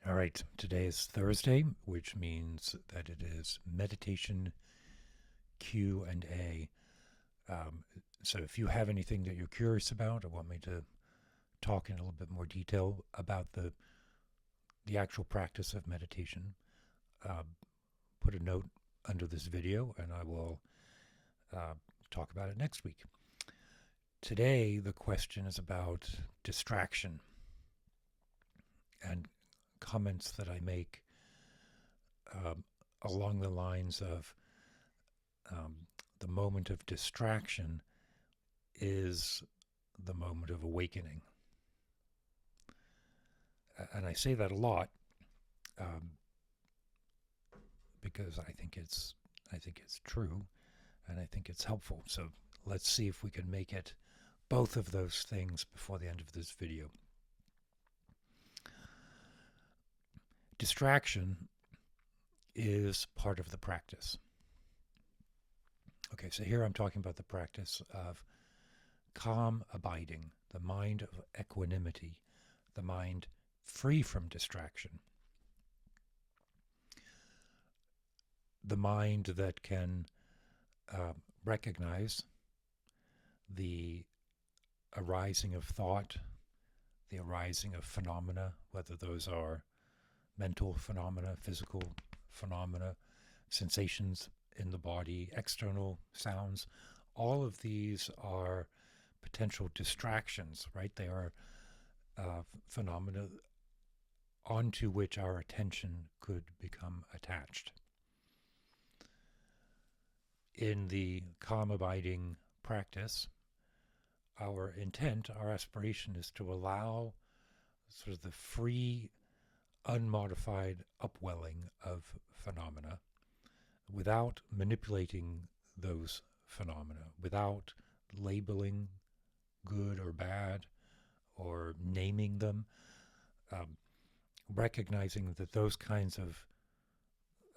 All right, today is Thursday, which means that it is meditation Q and A. So if you have anything that you're curious about or want me to talk in a little bit more detail about the actual practice of meditation, uh, put a note under this video and I will uh, talk about it next week. Today, the question is about distraction and comments that I make um, along the lines of um, the moment of distraction is the moment of awakening. And I say that a lot um, because I think it's true and I think it's helpful. So let's see if we can make it both of those things before the end of this video. Distraction is part of the practice. Okay, so here I'm talking about the practice of calm abiding, the mind of equanimity, the mind free from distraction, the mind that can uh, recognize the arising of thought, the arising of phenomena, whether those are mental phenomena, physical phenomena, sensations in the body, external sounds. All of these are potential distractions, right? They are phenomena onto which our attention could become attached. In the calm abiding practice, our intent, our aspiration is to allow sort of the free, unmodified upwelling of phenomena without manipulating those phenomena, without labeling good or bad or naming them, um, recognizing that those kinds of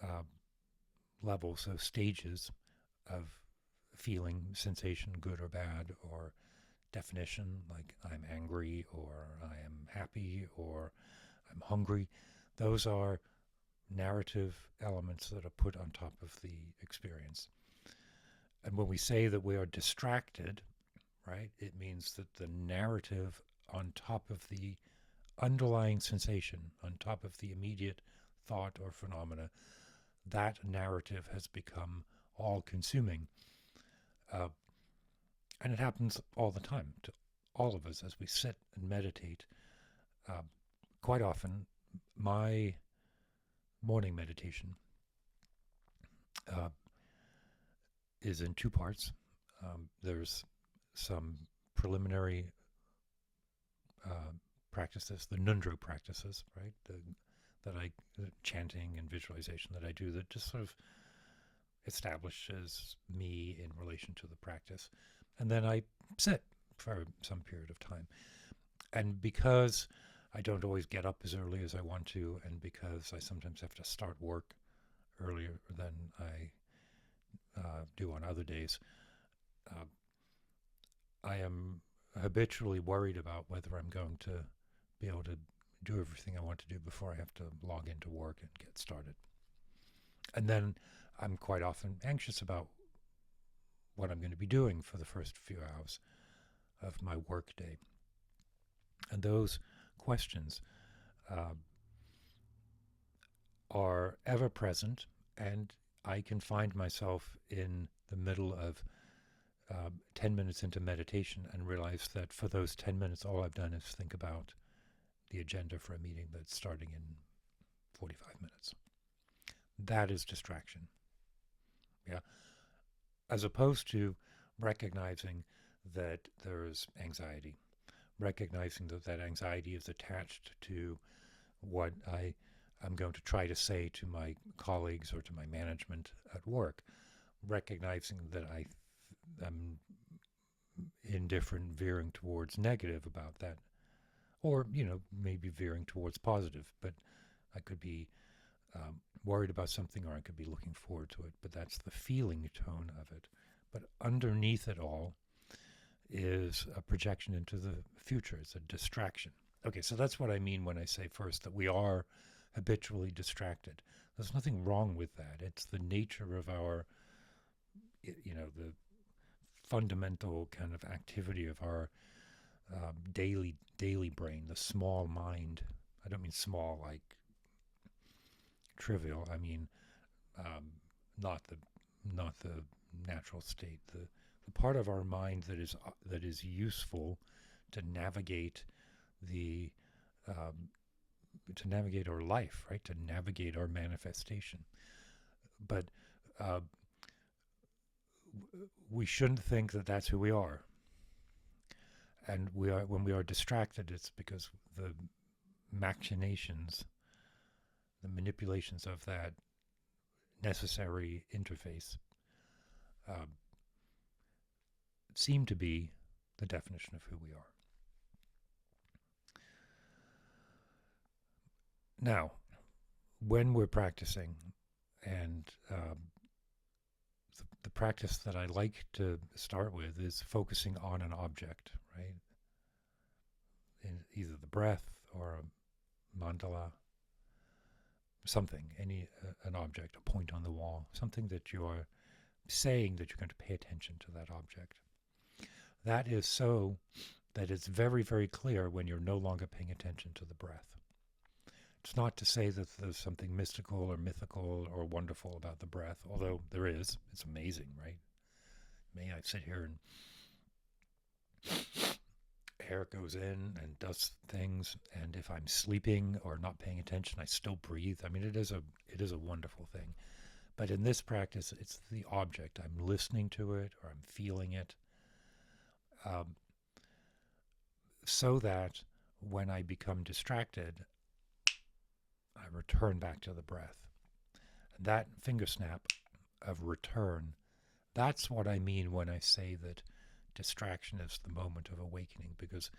uh, levels, those stages of feeling, sensation, good or bad, or definition, like I'm angry or I am happy or I'm hungry, those are narrative elements that are put on top of the experience. And when we say that we are distracted, right, it means that the narrative on top of the underlying sensation, on top of the immediate thought or phenomena, that narrative has become all consuming. Uh, and it happens all the time to all of us as we sit and meditate. Uh, Quite often, my morning meditation uh, is in two parts. There's some preliminary uh, practices, the Nundro practices, right? The chanting and visualization that I do that just sort of establishes me in relation to the practice. And then I sit for some period of time. And because I don't always get up as early as I want to, and because I sometimes have to start work earlier than I do on other days, uh, I am habitually worried about whether I'm going to be able to do everything I want to do before I have to log into work and get started. And then I'm quite often anxious about what I'm going to be doing for the first few hours of my work day. And those questions uh, are ever present, and I can find myself in the middle of 10 minutes into meditation and realize that for those 10 minutes, all I've done is think about the agenda for a meeting that's starting in 45 minutes. That is distraction. Yeah. As opposed to recognizing that there's anxiety, recognizing that that anxiety is attached to what I'm going to try to say to my colleagues or to my management at work, recognizing that I am indifferent, veering towards negative about that, or maybe veering towards positive. But I could be worried about something, or I could be looking forward to it. But that's the feeling tone of it. But underneath it all is a projection into the future. It's a distraction. Okay, so that's what I mean when I say first that we are habitually distracted. There's nothing wrong with that. It's the nature of our, the fundamental kind of activity of our daily brain, the small mind. I don't mean small like trivial. I mean um, not the natural state. The part of our mind that is useful to navigate the to navigate our life, right? To navigate our manifestation. But uh, we shouldn't think that that's who we are. And when we are distracted, it's because the machinations, the manipulations of that necessary interface seem to be the definition of who we are. Now, when we're practicing, and the practice that I like to start with is focusing on an object, right? In either the breath or a mandala, something, an object, a point on the wall, something that you are saying that you're going to pay attention to that object. That is so that it's very, very clear when you're no longer paying attention to the breath. It's not to say that there's something mystical or mythical or wonderful about the breath, although there is. It's amazing, right? May I sit here and air goes in and does things, and if I'm sleeping or not paying attention, I still breathe. I mean, it is a wonderful thing. But in this practice, it's the object. I'm listening to it or I'm feeling it, so that when I become distracted, I return back to the breath. And that finger snap of return, that's what I mean when I say that distraction is the moment of awakening, because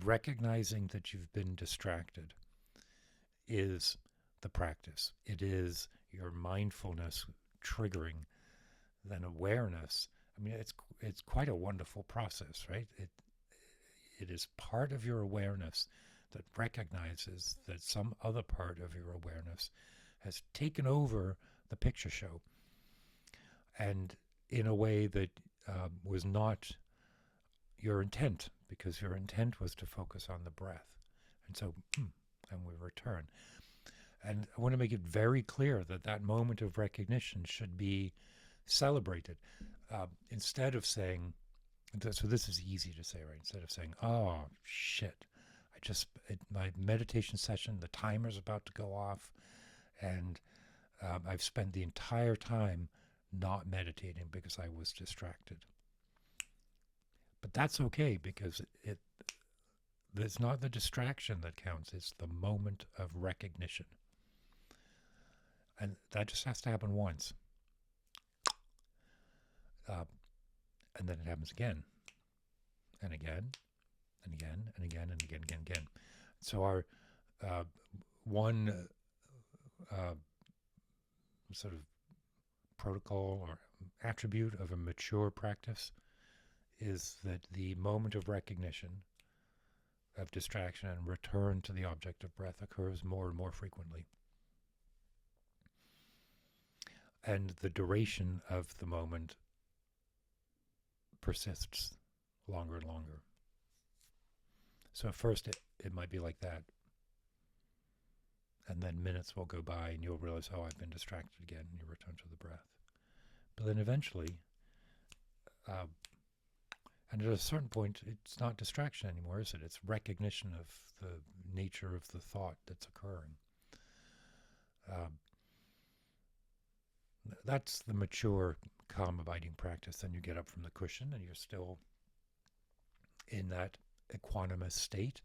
recognizing that you've been distracted is the practice. It is your mindfulness triggering then awareness. I mean, it's quite a wonderful process, right? It is part of your awareness that recognizes that some other part of your awareness has taken over the picture show, and in a way that was not your intent, because your intent was to focus on the breath. And so, and we return. And I want to make it very clear that that moment of recognition should be celebrated. Instead of saying, so this is easy to say, right? Instead of saying, oh, shit, my meditation session, the timer's about to go off, and I've spent the entire time not meditating because I was distracted. But that's okay, because it's not the distraction that counts, it's the moment of recognition. And that just has to happen once. And then it happens again, and again, and again, and again, and again, again, again. So our one sort of protocol or attribute of a mature practice is that the moment of recognition of distraction and return to the object of breath occurs more and more frequently. And the duration of the moment persists longer and longer. So at first it might be like that. And then minutes will go by and you'll realize, oh, I've been distracted again, and you return to the breath. But then eventually, and at a certain point, it's not distraction anymore, is it? It's recognition of the nature of the thought that's occurring. That's the mature calm abiding practice. Then you get up from the cushion and you're still in that equanimous state.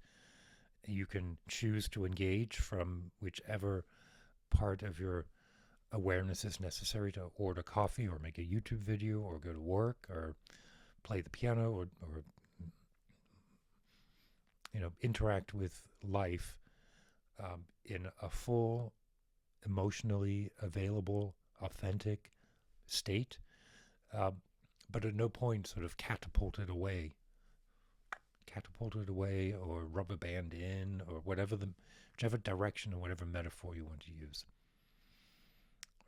You can choose to engage from whichever part of your awareness is necessary, to order coffee or make a YouTube video or go to work or play the piano or interact with life in a full, emotionally available, authentic state, but at no point sort of catapulted away catapulted away or rubber band in, or whichever direction or whatever metaphor you want to use.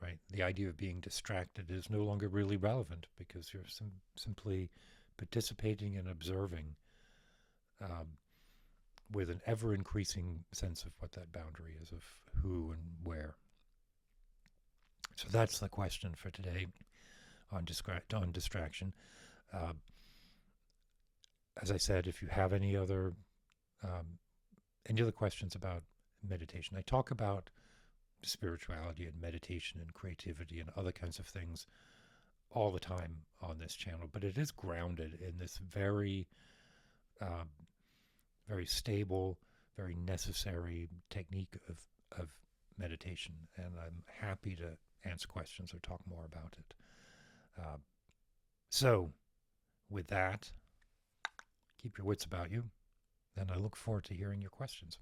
Right? The idea of being distracted is no longer really relevant because you're simply participating and observing with an ever-increasing sense of what that boundary is, of who and where. So that's the question for today on distraction. As I said, if you have any other questions about meditation, I talk about spirituality and meditation and creativity and other kinds of things all the time on this channel, but it is grounded in this very, very stable, very necessary technique of meditation, and I'm happy to answer questions or talk more about it. So, with that, keep your wits about you, and I look forward to hearing your questions.